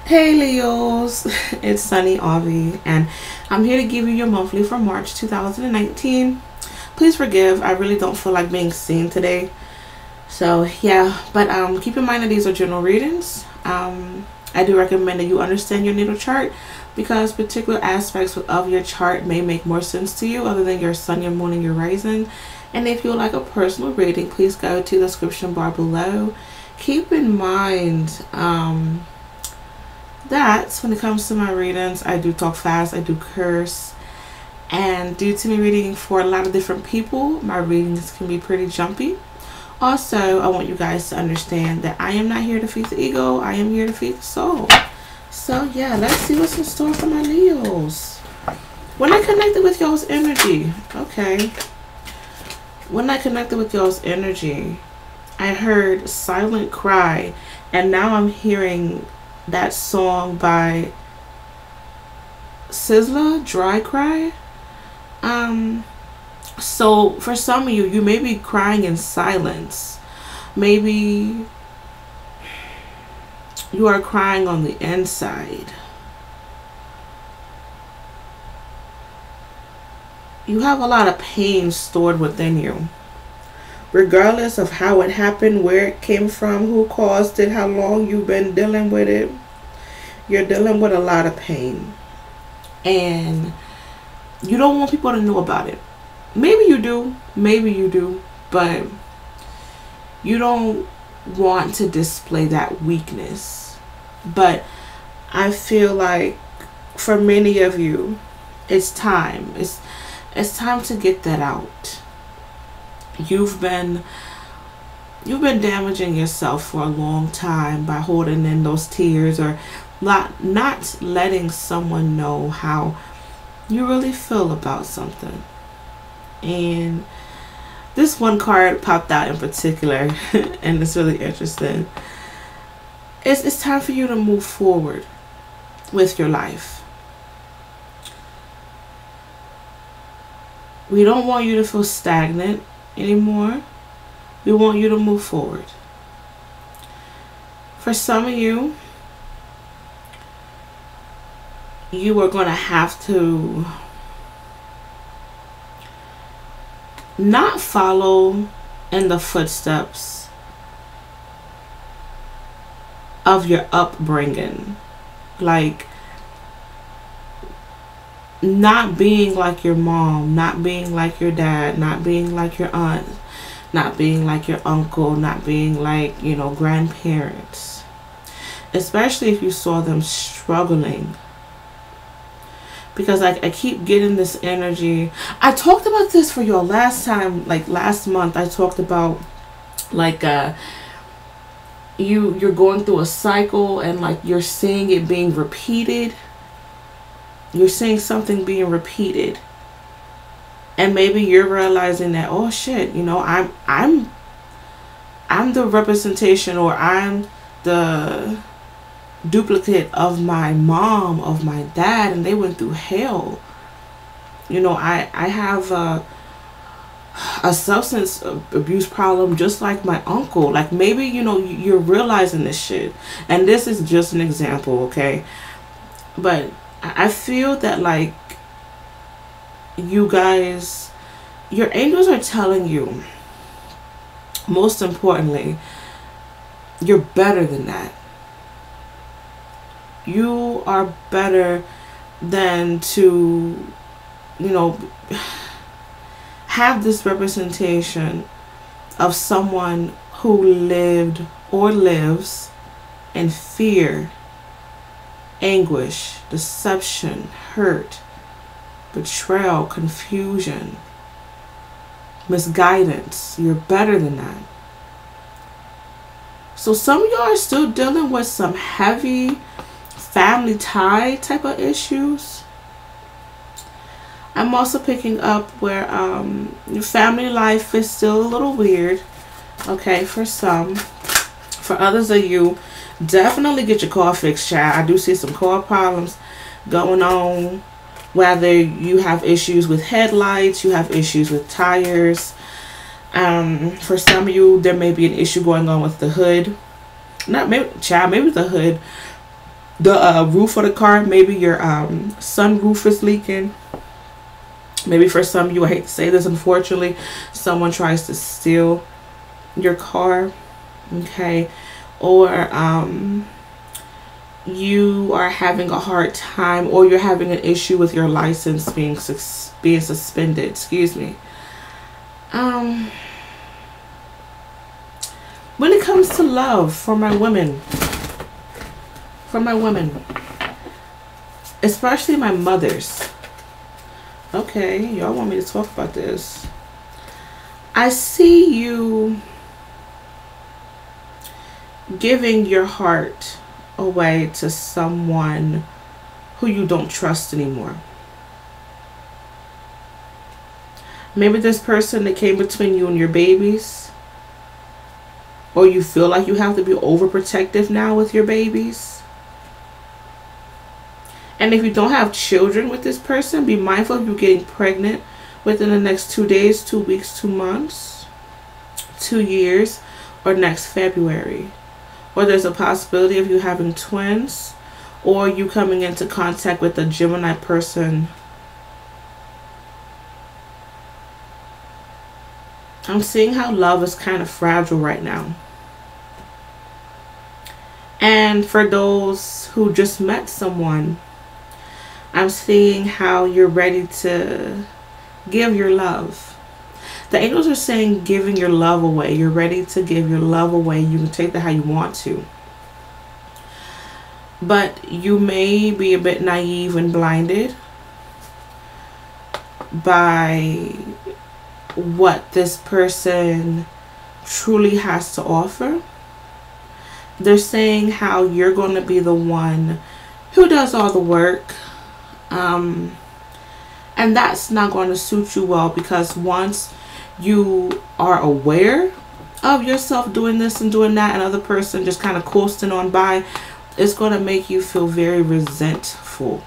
Hey Leos, it's Sunny Avi, and I'm here to give you your monthly for March 2019. Please forgive, I really don't feel like being seen today. So yeah, but keep in mind that these are general readings. I do recommend that you understand your natal chart because particular aspects of your chart may make more sense to you other than your sun, your moon, and your rising. And if you would like a personal reading, please go to the description bar below. Keep in mind, that when it comes to my readings, I do talk fast, I do curse, and due to me reading for a lot of different people, my readings can be pretty jumpy. Also, I want you guys to understand that I am not here to feed the ego, I am here to feed the soul. So yeah, let's see what's in store for my Leos. When I connected with y'all's energy, okay, when I connected with y'all's energy, I heard Silent Cry, and now I'm hearing that song by Sizzla, Dry Cry. So for some of you, you may be crying in silence. Maybe you are crying on the inside. You have a lot of pain stored within you. Regardless of how it happened, where it came from, who caused it, how long you've been dealing with it, you're dealing with a lot of pain. And you don't want people to know about it. Maybe you do, but you don't want to display that weakness. But I feel like for many of you, it's time. It's time to get that out. You've been damaging yourself for a long time by holding in those tears or not letting someone know how you really feel about something. And this one card popped out in particular and it's really interesting. It's time for you to move forward with your life. We don't want you to feel stagnant anymore. We want you to move forward. For some of you, you are going to have to not follow in the footsteps of your upbringing. Like, not being like your mom, not being like your dad, not being like your aunt, not being like your uncle, not being like, grandparents. Especially if you saw them struggling. Because I keep getting this energy. I talked about this for y'all last time, like last month. I talked about like you're going through a cycle and like you're seeing it being repeated. You're seeing something being repeated. And maybe you're realizing that, oh shit, I'm the representation, or I'm the duplicate of my mom, of my dad, and they went through hell. I have a substance abuse problem just like my uncle. Like, maybe you're realizing this shit, and this is just an example, okay? But I feel that, like, you guys, your angels are telling you, most importantly, you're better than that. You are better than to, have this representation of someone who lived or lives in fear, anguish, deception, hurt, betrayal, confusion, misguidance. You're better than that. So some of y'all are still dealing with some heavy family tie type of issues. I'm also picking up where your family life is still a little weird. Okay, for some. For others of you, definitely get your car fixed, child. I do see some car problems going on. Whether you have issues with headlights, you have issues with tires. For some of you, there may be an issue going on with the hood. Not maybe, child, maybe the hood. the roof of the car. Maybe your sunroof is leaking. Maybe for some of you, I hate to say this, unfortunately, someone tries to steal your car. Okay. Or you are having a hard time, or you're having an issue with your license being suspended. Excuse me. When it comes to love, for my women, especially my mothers. Okay, y'all want me to talk about this. I see you giving your heart away to someone who you don't trust anymore. Maybe this person that came between you and your babies, or you feel like you have to be overprotective now with your babies. And if you don't have children with this person, be mindful of you getting pregnant within the next 2 days, 2 weeks, 2 months, 2 years, or next February. Or there's a possibility of you having twins, or you coming into contact with a Gemini person. I'm seeing how love is kind of fragile right now. And for those who just met someone, I'm seeing how you're ready to give your love. The angels are saying giving your love away. You're ready to give your love away. You can take that how you want to. But you may be a bit naive and blinded by what this person truly has to offer. They're saying how you're going to be the one who does all the work. And that's not going to suit you well, because once you are aware of yourself doing this and doing that, and other person just kind of coasting on by, it's going to make you feel very resentful.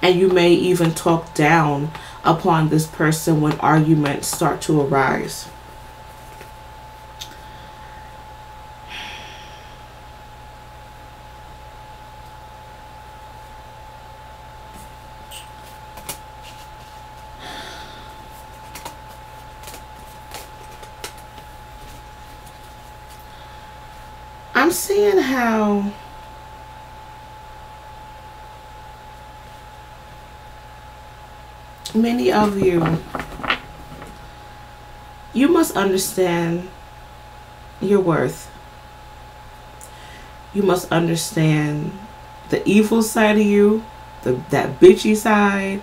And you may even talk down upon this person when arguments start to arise. I'm seeing how many of you must understand your worth. You must understand the evil side of you, that bitchy side,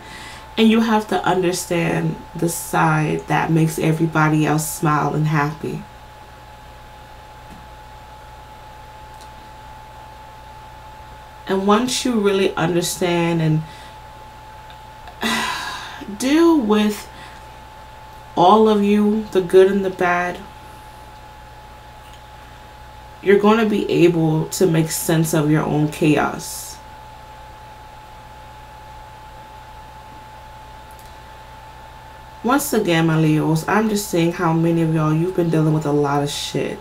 and you have to understand the side that makes everybody else smile and happy. And once you really understand and deal with all of you, the good and the bad, you're going to be able to make sense of your own chaos. Once again, my Leos, I'm just saying how many of y'all, you've been dealing with a lot of shit.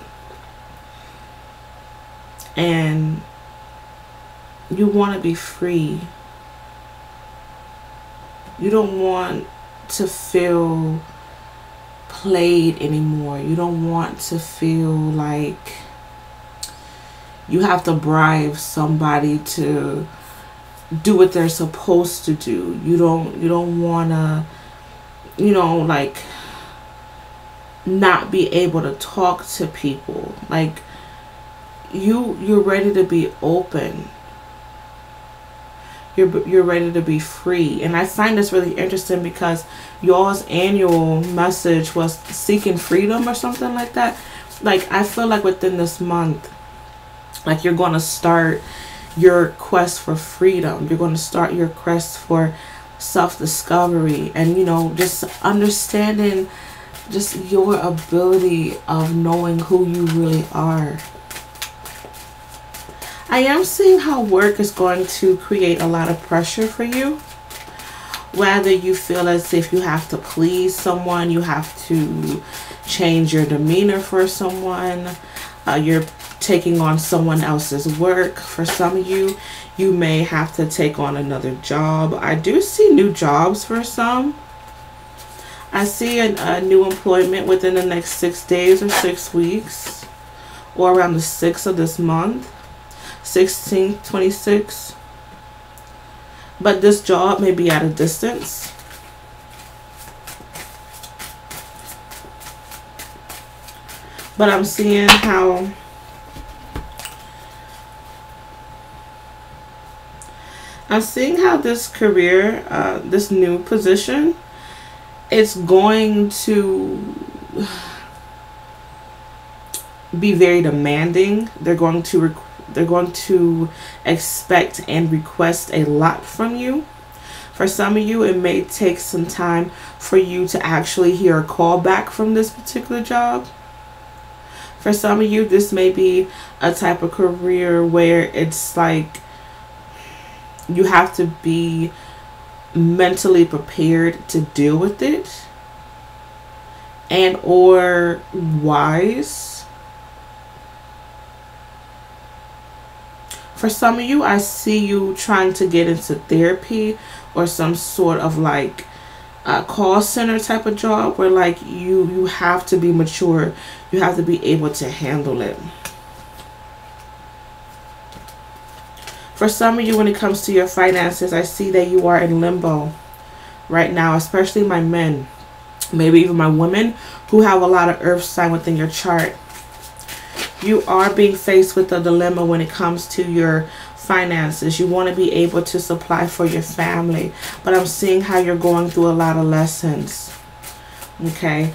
And you want to be free. You don't want to feel played anymore. You don't want to feel like you have to bribe somebody to do what they're supposed to do. You don't want to, like, not be able to talk to people. Like, you're ready to be open. You're ready to be free. And I find this really interesting because y'all's annual message was seeking freedom or something like that. Like, I feel like within this month, like, you're going to start your quest for freedom. You're going to start your quest for self-discovery and, just understanding just your ability of knowing who you really are. I am seeing how work is going to create a lot of pressure for you. Whether you feel as if you have to please someone, you have to change your demeanor for someone, you're taking on someone else's work. For some of you, you may have to take on another job. I do see new jobs for some. I see a new employment within the next 6 days or 6 weeks, or around the 6th of this month, 16th, 26th. But this job may be at a distance. But I'm seeing how this career, this new position, it's going to be very demanding. They're going to expect and request a lot from you. For some of you, it may take some time for you to actually hear a call back from this particular job. For some of you, this may be a type of career where it's like you have to be mentally prepared to deal with it, and or wise. For some of you, I see you trying to get into therapy or some sort of like call center type of job where like you have to be mature, you have to be able to handle it. For some of you, when it comes to your finances, I see that you are in limbo right now, especially my men, maybe even my women who have a lot of earth sign within your chart. You are being faced with a dilemma when it comes to your finances. You want to be able to supply for your family, but I'm seeing how you're going through a lot of lessons. Okay.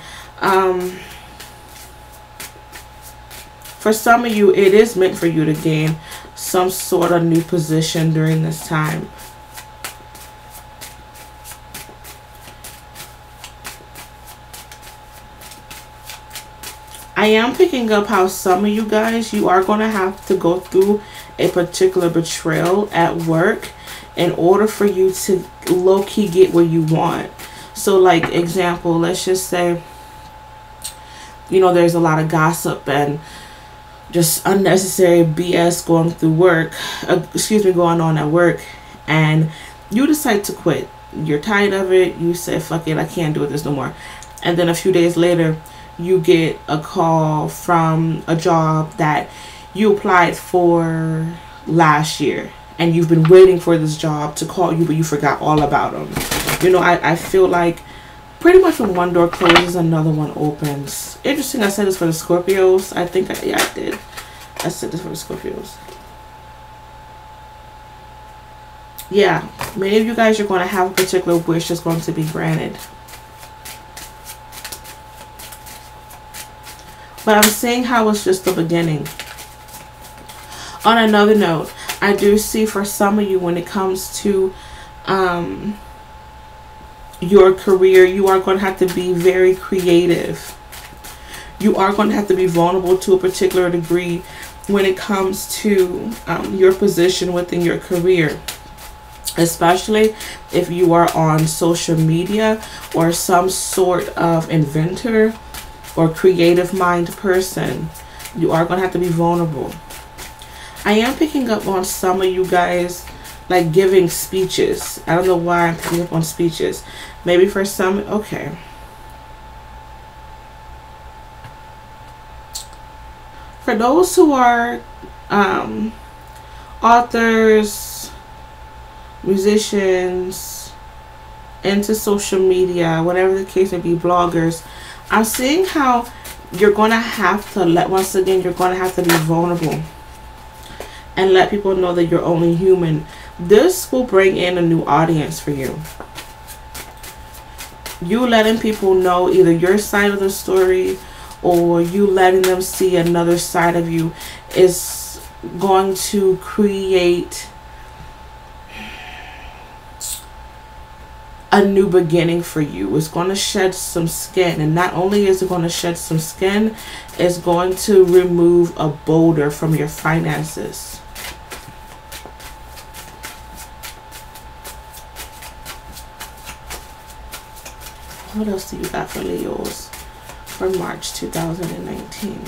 For some of you, it is meant for you to gain some sort of new position during this time. I am picking up how some of you guys, you are going to have to go through a particular betrayal at work in order for you to low-key get what you want. So like example, let's just say, you know, there's a lot of gossip and just unnecessary BS going through work, going on at work, and you decide to quit. You're tired of it. You say, fuck it, I can't do this no more. And then a few days later, you get a call from a job that you applied for last year, and you've been waiting for this job to call you, but you forgot all about them. You know, I feel like pretty much when one door closes, another one opens. Interesting, I said this for the Scorpios. I think, yeah, I did. I said this for the Scorpios. Yeah, many of you guys are going to have a particular wish that's going to be granted. But I'm seeing how it's just the beginning. On another note, I do see for some of you when it comes to your career, you are going to have to be very creative. You are going to have to be vulnerable to a particular degree when it comes to your position within your career. Especially if you are on social media or some sort of inventor or creative mind person, you are going to have to be vulnerable. I am picking up on some of you guys like giving speeches. I don't know why I'm picking up on speeches. Maybe for some, okay. For those who are authors, musicians, into social media, whatever the case may be, bloggers, I'm seeing how you're going to have to once again, you're going to have to be vulnerable and let people know that you're only human. This will bring in a new audience for you. You letting people know either your side of the story or you letting them see another side of you is going to create a new beginning for you. It's going to shed some skin, and not only is it going to shed some skin, it's going to remove a boulder from your finances. What else do you got for Leos for March 2019?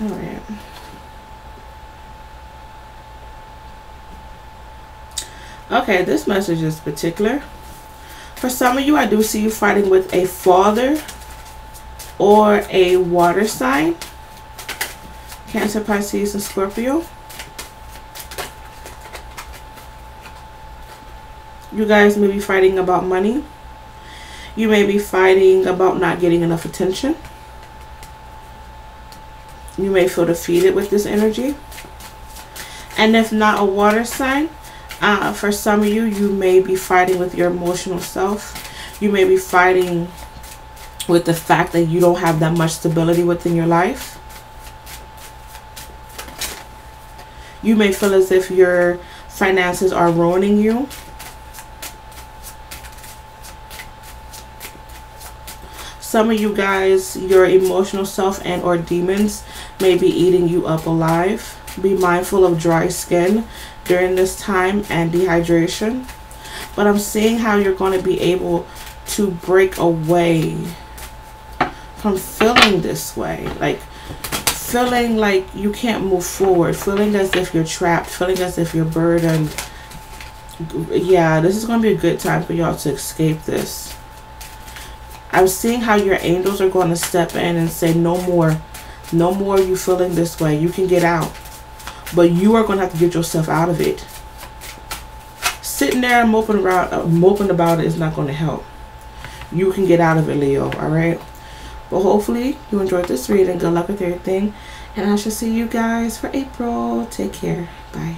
All right. Okay, this message is particular. For some of you, I do see you fighting with a father or a water sign. Cancer, Pisces, and Scorpio. You guys may be fighting about money. You may be fighting about not getting enough attention. You may feel defeated with this energy. And if not a water sign, for some of you, you may be fighting with your emotional self. You may be fighting with the fact that you don't have that much stability within your life. You may feel as if your finances are ruining you. Some of you guys, your emotional self and or demons may be eating you up alive. Be mindful of dry skin during this time and dehydration. But I'm seeing how you're going to be able to break away from feeling this way. Like feeling like you can't move forward. Feeling as if you're trapped. Feeling as if you're burdened. Yeah, this is going to be a good time for y'all to escape this. I'm seeing how your angels are going to step in and say, no more. No more you feeling this way. You can get out. But you are going to have to get yourself out of it. Sitting there and moping about it is not going to help. You can get out of it, Leo. Alright? But hopefully you enjoyed this reading. Good luck with everything. And I shall see you guys for April. Take care. Bye.